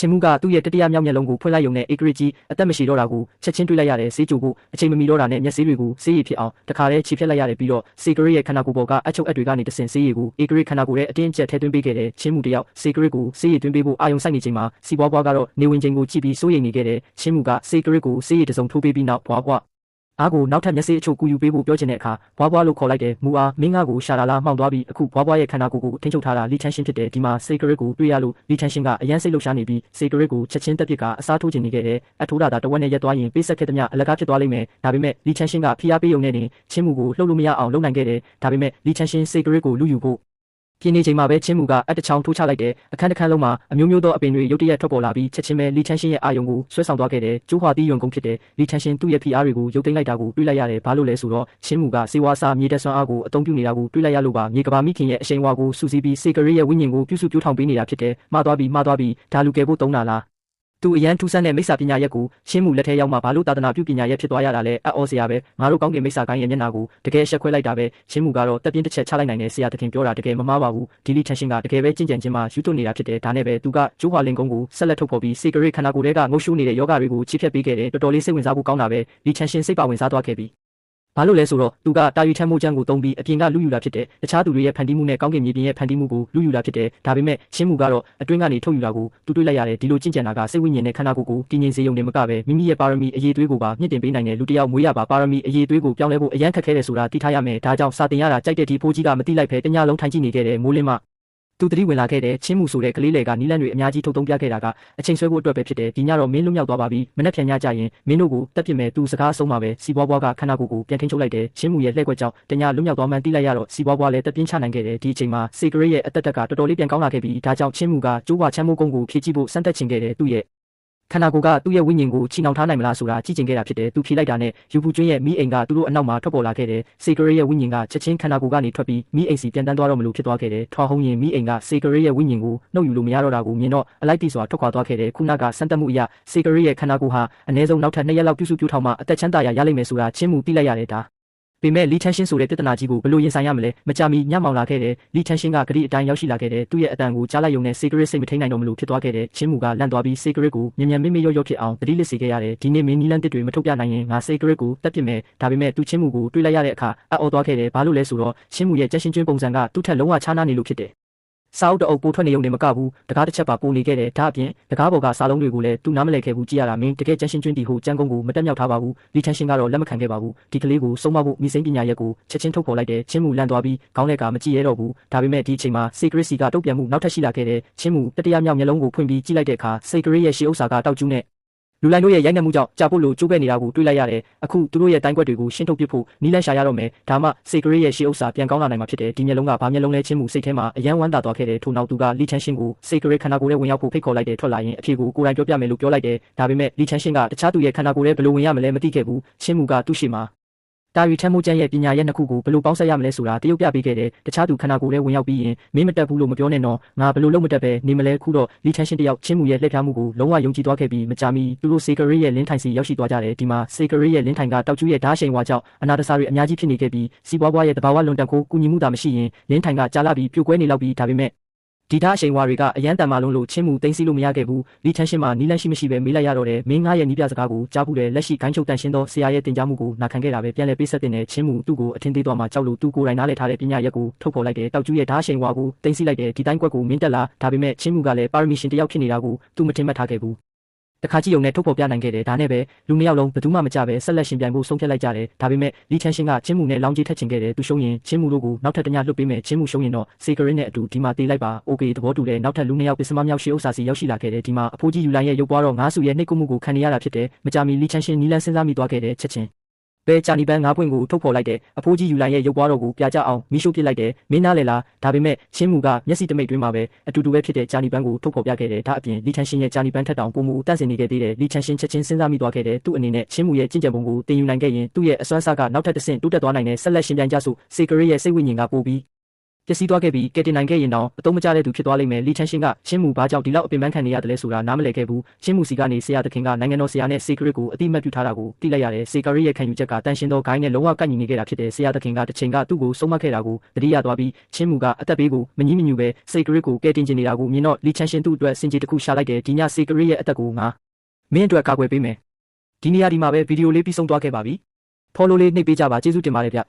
ချင်းမှုကသူ့ရဲ့တတိယမြောက်မျက်လုံးကိုဖွင့်လိုက်ရုံနဲ့ဧကရကြီးအသက်မရှိတော့တာကိုချက်ချင်းတွေးလိုက်ရတယ်ဆေးကြိုဖို့အချိန်မမီတော့တာနဲ့မျက်စေးတွေကိုဆေးရည်ဖြစ်အောင်တခါတည်းခြေဖြတ်လိုက်ရတယ်ပြီးတော့စေကရစ်ရဲ့ခန္ဓာကိုယ်ပေါ်ကအချုပ်အပ်တွေကနေတဆင့်ဆေးရည်ကိုဧကရစ်ခန္ဓာကိုယ်ရဲ့အတင်းအကျပ်ထဲသွင်းပေးခဲ့တယ်ချင်းမှုတယောက်စေကရစ်ကိုဆေးရည်သွင်းပေးဖို့အာယုံစိုက်နေချိန်မှာစီပွားပွားကတော့နေဝင်ချိန်ကိုကြည့်ပြီးစိုးရိမ်နေခဲ့တယ်ချင်းမှုကစေကရစ်ကိုဆေးရည်တစ်စုံထိုးပေးပြီးနောက်ဘွားအားကိုနောက်ထပ်မျက်စိအချို့ကူယူပေးဖို့ပြောချင်တဲ့အခါဘွားဘွားလို့ခေါ်လိုက်တယ်မူအားမင်းငါ့ကိုရှာလာလားမှောင်သွားပြီးအခုဘွားဘွားရဲ့ခန္ဓာကိုယ်ကိုထိန်းချုပ်ထားတာလီချန်ရှင်ဖြစ်တယ်ဒီမှာစေကရစ်ကိုတွေ့ရလို့လီချန်ရှင်ကအရန်စိတ်လှုပ်ရှားနေပြီးစေကရစ်ကိုချက်ချင်းတက်ပစ်ကအစားထိုးချင်နေခဲ့တယ်အထိုးတာတဝက်နဲ့ရက်သွားရင်ပေးဆက်ခဲ့သမျှအလကားဖြစ်သွားလိမ့်မယ်ဒါပေမဲ့လီချန်ရှင်ကဖိအားပေးရုံနဲ့တင်ချင်းမှုကိုလှုပ်လို့မရအောင်လုပ်နိုင်ခဲ့တယ်ဒါပေမဲ့လီချန်ရှင်စေကရစ်ကိုလူယူဖို့ပြင်းနေချိန်မှာပဲချင်းမှုကအတချောင်းထိုးချလိုက်တယ်အခန်းတစ်ခန်းလုံးမှာအမျိုးမျိုးသောအပင်တွေရုတ်တရက်ထွက်ပေါ်လာပြီးချက်ချင်းပဲလီချန်ရှင်ရဲ့အာယုံကိုဆွဲဆောင်သွားခဲ့တယ်ကျိုးဟွာတီးယုံကုန်ဖြစ်တယ်လီချန်ရှင်သူ့ရဲ့ဖိအားတွေကိုရုပ်သိမ်းလိုက်တာကိုတွေးလိုက်ရတယ်ဘာလို့လဲဆိုတော့ချင်းမှုကစေဝါစာမြေတက်ဆွမ်းအားကိုအသုံးပြုနေတာကိုတွေးလိုက်ရလို့ပါမြေကဘာမိခင်ရဲ့အရှိန်အဝါကိုစူးစီးပြီးစေကရစ်ရဲ့ဝိညာဉ်ကိုပြုစုပြောင်းထောင်ပေးနေတာဖြစ်တယ်မှားသွားပြီးဒါလူကယ်ဖို့တုံးတာလားသူအရန်ထူးဆန်းတဲ့မိစ္ဆာပညာရက်ကိုချင်းမှုလက်ထဲရောက်မှဘာလို့သာသနာပြုပညာရက်ဖြစ်သွားရတာလဲအံ့ဩစရာပဲငါတို့ကောင်းကင်မိစ္ဆာကိုင်းရဲ့မျက်နှာကိုတကယ်ရှက်ခွဲလိုက်တာပဲချင်းမှုကတော့တက်ပြင်းတစ်ချက်ချလိုက်နိုင်တယ်ဆရာတခင်ပြောတာတကယ်မမှားပါဘူးဒီလီချန်ရှင်ကတကယ်ပဲကြင်ကြံခြင်းမှာယူသွနေတာဖြစ်တယ်ဒါနဲ့ပဲသူကကျိုးဟွာလင်ကုန်းကိုဆက်လက်ထုတ်ဖော်ပြီးစေကရစ်ခန္ဓာကိုယ်ထဲကငုတ်ရှိုးနေတဲ့ယောဂတွေကိုချစ်ဖြတ်ပေးခဲ့တယ်တော်တော်လေးစိတ်ဝင်စားဖို့ကောင်းတာပဲလီချန်ရှင်စိတ်ပါဝင်စားသွားခဲ့ပြီဘာလို့လဲဆိုတော့သူကတာယူထမ်းမိုးချမ်းကိုတုံးပြီးအပြင်ကလူယူတာဖြစ်တယ်တခြားသူတွေရဲ့ဖန်တီးမှုနဲ့ကောင်းကင်မြေပြင်ရဲ့ဖန်တီးမှုကိုလူယူတာဖြစ်တယ်ဒါပေမဲ့ချင်းမှုကတော့အတွင်းကနေထုတ်ယူတာကိုသူတွေးလိုက်ရတယ်ဒီလိုကြင်ကြံတာကစိတ်ဝိညာဉ်နဲ့ခန္ဓာကိုယ်ကိုတည်ငြိမ်စေရုံနဲ့မကပဲမိမိရဲ့ပါရမီအရေးသွေးကိုပါမြင့်တင်ပေးနိုင်တဲ့လူတစ်ယောက်မွေးရပါပါရမီအရေးသွေးကိုပြောင်းလဲဖို့အရန်ခက်ခဲတယ်ဆိုတာသိထားရမယ်ဒါကြောင့်စာတင်ရတာကြိုက်တဲ့ဒီဖိုးကြီးကမသိလိုက်ပဲတညလုံးထိုင်ကြည့်နေခဲ့တယ်မိုးလင်းမှသူတတိဝင်လာခဲ့တဲ့ချင်းမှုဆိုတဲ့ကလေးလေကနီးလန်းတွေအများကြီးထုတ်သုံးပြခဲ့တာကအချိန်ဆွဲဖို့အတွက်ပဲဖြစ်တယ်ဒီညတော့မင်းလွတ်မြောက်သွားပါပြီမနေ့ဖြန်ညကြရင်မင်းတို့ကိုတက်ပြစ်မယ်သူစကားအဆုံးမှာပဲစီပွားပွားကခန္ဓာကိုယ်ကိုပြန်ထိန်းချုပ်လိုက်တယ်ချင်းမှုရဲ့လှည့်ကွက်ကြောင့်တညလွတ်မြောက်သွားမှန်းသိလိုက်ရတော့စီပွားပွားလည်းတက်ပြင်းချနိုင်ခဲ့တယ်ဒီအချိန်မှာစေကရစ်ရဲ့အသက်တက်ကတော်တော်လေးပြန်ကောင်းလာခဲ့ပြီးဒါကြောင့်ချင်းမှုကကျိုးဝါချမ်းမိုးကုန်းကိုဖြည့်ကြည့်ဖို့စမ်းသပ်ချင်ခဲ့တယ်သူ့ရဲ့ခန္ဓာကိုယ်ကသူ့ရဲ့ဝိညာဉ်ကိုချီနှောင်ထားနိုင်မလားဆိုတာကြည့်ကျင်ခဲ့တာဖြစ်တယ်သူဖြေလိုက်တာနဲ့ယူပူကျွင်းရဲ့မိအိမ်ကသူတို့အနောက်မှာထွက်ပေါ်လာခဲ့တယ်စေကရစ်ရဲ့ဝိညာဉ်ကချက်ချင်းခန္ဓာကိုယ်ကနေထွက်ပြီးမိအိမ်စီပြန်တန်းသွားတော့မလို့ဖြစ်သွားခဲ့တယ်ထွားဟုံးရင်မိအိမ်ကစေကရစ်ရဲ့ဝိညာဉ်ကိုနှုတ်ယူလို့မရတော့တာကိုမြင်တော့အလိုက်တိစွာထွက်ခွာသွားခဲ့တယ်ခုနကစမ်းသပ်မှုအရစေကရစ်ရဲ့ခန္ဓာကိုယ်ဟာအနည်းဆုံးနောက်ထပ်2ရက်လောက်ပြုစုပြောင်းထောင်မှအသက်ချမ်းသာရလိမ့်မယ်ဆိုတာချင်းမှုသိလိုက်ရတယ်ဒါပေမဲ့လီချန်ရှင်ဆိုတဲ့ပြဿနာကြီးကိုဘယ်လိုရင်ဆိုင်ရမလဲမကြမီညမောင်လာခဲ့တယ်လီချန်ရှင်ကဂရိအတိုင်းရောက်ရှိလာခဲ့တယ်သူ့ရဲ့အတန်ကိုကြားလိုက်ရုံနဲ့စေကရစ်စိတ်မထိန်နိုင်တော့မလို့ဖြစ်သွားခဲ့တယ်ချင်းမှုကလန့်သွားပြီးစေကရစ်ကိုမြန်မေ့ရော့ဖြစ်အောင်တတိလစ်စေခဲ့ရတယ်ဒီနေ့မင်းနီလန်းတစ်တွေမထုတ်ပြနိုင်ရင်ငါစေကရစ်ကိုတက်ပစ်မယ်ဒါပေမဲ့သူချင်းမှုကိုတွေးလိုက်ရတဲ့အခါအံ့ဩသွားခဲ့တယ်ဘာလို့လဲဆိုတော့ချင်းမှုရဲ့ကြက်ရှင်ကျွန်းပုံစံကသူ့ထက်လုံးဝခြားနားနေလို့ဖြစ်တယ်စာအုပ်တအုပ်ပိုထွက်နေုံနဲ့မကဘူးတကားတစ်ချက်ပါပိုနေခဲ့တယ်ဒါအပြင်တကားပေါ်ကစာလုံးတွေကိုလည်းသူနားမလည်ခဲ့ဘူးကြည့်ရတာမင်းတကယ်ကြက်ရှင်ကျွန်းတီဟိုကြမ်းကုန်းကိုမတက်မြောက်ထားပါဘူးလီချန်ရှင်ကတော့လက်မခံခဲ့ပါဘူးဒီကလေးကိုစုံမဖို့မိစိမ့်ပညာရက်ကိုချက်ချင်းထုတ်ဖော်လိုက်တယ်ချင်းမှုလန့်သွားပြီးခေါင်းလက်ကမကြည့်ရတော့ဘူးဒါပေမဲ့ဒီအချိန်မှာစေကရစ်စီကတုတ်ပြန်မှုနောက်ထပ်ရှိလာခဲ့တယ်ချင်းမှုတတိယမြောက်မျက်လုံးကိုဖွင့်ပြီးကြည့်လိုက်တဲ့အခါစေကရစ်ရဲ့ရှေးဥစ္စာကတောက်ကျူးနဲ့လူလိုက်တို့ရဲ့ရိုက်နှက်မှုကြောင့်ကြာဖို့လို့ကြိုးပဲ့နေတာကိုတွေးလိုက်ရတယ်အခုသူတို့ရဲ့တိုင်းကွက်တွေကိုရှင်းထုတ်ပစ်ဖို့နီးလန်းရှာရတော့မယ်ဒါမှစေကရစ်ရဲ့ရှေးဥစ္စာပြန်ကောင်းလာနိုင်မှာဖြစ်တယ်ဒီမျက်လုံးကဘာမျက်လုံးလဲချင်းမှုစိတ်ထဲမှာအယံဝမ်းသာသွားခဲ့တယ်ထို့နောက်သူကလီချန်ရှင်ကိုစေကရစ်ခန္ဓာကိုယ်ထဲဝင်ရောက်ဖို့ဖိတ်ခေါ်လိုက်တယ်ထွက်လာရင်အဖြေကိုကိုယ်တိုင်ပြောပြမယ်လို့ပြောလိုက်တယ်ဒါပေမဲ့လီချန်ရှင်ကတခြားသူရဲ့ခန္ဓာကိုယ်ထဲဘယ်လိုဝင်ရမလဲမသိခဲ့ဘူးချင်းမှုကသူ့ရှိမှာတာယူထမ်းမိုးချမ်းရဲ့ပညာရက်နှစ်ခုကိုဘယ်လိုပေါင်းစပ်ရမလဲဆိုတာတရုတ်ပြပေးခဲ့တယ်တခြားသူခန္ဓာကိုယ်ထဲဝင်ရောက်ပြီးရင်မင်းမတက်ဘူးလို့မပြောနဲ့နော်ငါဘယ်လိုလုပ်မတက်ပဲနေမလဲခုတော့လီချန်ရှင်တယောက်ချင်းမှုရဲ့လှည့်ဖျားမှုကိုလုံးဝယုံကြည်သွားခဲ့ပြီးမကြာမီသူတို့စေကရစ်ရဲ့လင်းထိုင်စီရောက်ရှိသွားကြတယ်ဒီမှာစေကရစ်ရဲ့လင်းထိုင်ကတောက်ကျူးရဲ့ဓာတ်ရှိန်ဝါကြောင့်အနာတဆာတွေအများကြီးဖြစ်နေခဲ့ပြီးစီးပွားပွားရဲ့တဘာဝလွန်တန်ခိုးကူညီမှုသာမရှိရင်လင်းထိုင်ကကြာလာပြီးပြိုကွဲနေလောက်ပြီးဒါပေမဲ့ဒီဓာတ်အရှိန်ဝါတွေကအရန်တန်မာလုံးလို့ချင်းမှုသိမ်းဆည်းလို့မရခဲ့ဘူးလီချန်ရှင်မှာနီးလန်းရှိမရှိပဲမေးလိုက်ရတော့တယ်မင်းငါရဲ့နီးပြစကားကိုကြားဘူးတယ်လက်ရှိခိုင်းချုပ်တန်ရှင်းသောဆရာရဲ့တင်ကြားမှုကိုနာခံခဲ့တာပဲပြန်လဲပေးဆက်တင်တယ်ချင်းမှုသူ့ကိုအထင်သေးသွားမှကြောက်လို့သူ့ကိုယ်တိုင်နားလည်ထားတဲ့ပညာရက်ကိုထုတ်ဖော်လိုက်တယ်တောက်ကျူးရဲ့ဓာတ်အရှိန်ဝါကိုသိမ်းဆည်းလိုက်တယ်ဒီတိုင်းကွက်ကိုမင်းတက်လာဒါပေမဲ့ချင်းမှုကလည်းပါရမီရှင်တယောက်ဖြစ်နေတာကိုသူမထင်မှတ်ထားခဲ့ဘူးတခါကြည့်ုံနဲ့ထုတ်ဖော်ပြနိုင်ခဲ့တယ်ဒါနဲ့ပဲလူနှစ်ယောက်လုံးဘယ်သူမှမကြပဲဆက်လက်ရှင်ပြိုင်ဖို့ဆုံးဖြတ်လိုက်ကြတယ်ဒါပေမဲ့လီချန်ရှင်ကချင်းမှုနဲ့လောင်းကြီးထက်ချင်ခဲ့တယ်သူရှုံးရင်ချင်းမှုတို့ကိုနောက်ထပ်တညလွတ်ပေးမယ်ချင်းမှုရှုံးရင်တော့စေကရစ်နဲ့အတူဒီမှာတေးလိုက်ပါโอเคသဘောတူတယ်နောက်ထပ်လူနှစ်ယောက်ပစ္စမမြောက်ရှေးဥစ္စာစီရောက်ရှိလာခဲ့တယ်ဒီမှာအဖိုးကြီးယူလိုင်းရဲ့ရုပ်ပွားတော့ငါးစုရဲ့နှိတ်ကွမှုကိုခံနေရတာဖြစ်တယ်မကြမီလီချန်ရှင်နီလန်းစဉ်းစားမိသွားခဲ့တယ်ချက်ချင်းပဲဂျာနီပန်းငါးပွင့်ကိုထုတ်ဖော်လိုက်တယ်အဖိုးကြီးယူလိုင်းရဲ့ရုပ်ပွားတော်ကိုပြကြအောင်မီးရှို့ပစ်လိုက်တယ်မင်းနားလေလားဒါပေမဲ့ချင်းမှုကမျက်စိတမိတ်တွင်းမှာပဲအတူတူပဲဖြစ်တဲ့ဂျာနီပန်းကိုထုတ်ဖော်ပြခဲ့တယ်ဒါအပြင်လီချန်ရှင်ရဲ့ဂျာနီပန်းထက်တောင်ပုံမှုတန့်စင်နေခဲ့သေးတယ်လီချန်ရှင်ချက်ချင်းစဉ်းစားမိသွားခဲ့တယ်သူ့အနေနဲ့ချင်းမှုရဲ့ကျင့်ကြံပုံကိုတင်ယူနိုင်ခဲ့ရင်သူ့ရဲ့အစွမ်းစားကနောက်ထပ်တစ်ဆင့်တိုးတက်သွားနိုင်တဲ့ဆက်လက်ရှင်ပြိုင်ကြစို့စေကရစ်ရဲ့စိတ်ဝိညာဉ်ကပိုပြီးပြ ပျက်စီးသွားခဲ့ပြီးကယ်တင်နိုင်ခဲ့ရင်တောင်အသုံးမကျတဲ့သူဖြစ်သွားလိမ့်မယ်လီချန်ရှင်ကချင်းမူဘာကြောင့်ဒီလောက်အပင်ပန်းခံနေရတယ်လဲဆိုတာနားမလည်ခဲ့ဘူးချင်းမူစီကနေဆရာသခင်ကနိုင်ငံတော်ဆရာနဲ့စေကရစ်ကိုအတိအမှတ်ပြုထားတာကိုသိလိုက်ရတယ်စေကရစ်ရဲ့ခံယူချက်ကတန်ရှင်သောဂိုင်းနဲ့လုံးဝကန့်ညီနေခဲ့တာဖြစ်တယ်ဆရာသခင်ကတစ်ချိန်ကသူ့ကိုဆုံးမခဲ့တာကိုတတိယသွားပြီးချင်းမူကအသက်ဘေးကိုမငြင်းမညူပဲစေကရစ်ကိုကယ်တင်ချင်နေတာကိုမြင်တော့လီချန်ရှင်သူ့အတွက်စင်ကြေတစ်ခုရှာလိုက်တယ်ဒီညစေကရစ်ရဲ့အသက်ကိုငါမင်းအတွက်ကာကွယ်ပေးမယ်ဒီနေရာဒီမှာပဲဗီဒီယိုလေးပြီးဆုံးသွားခဲ့ပါပြီဖော်လိုလေးနှိပ်ပေးကြပါကျေးဇူးတင်ပါတယ်ဗျ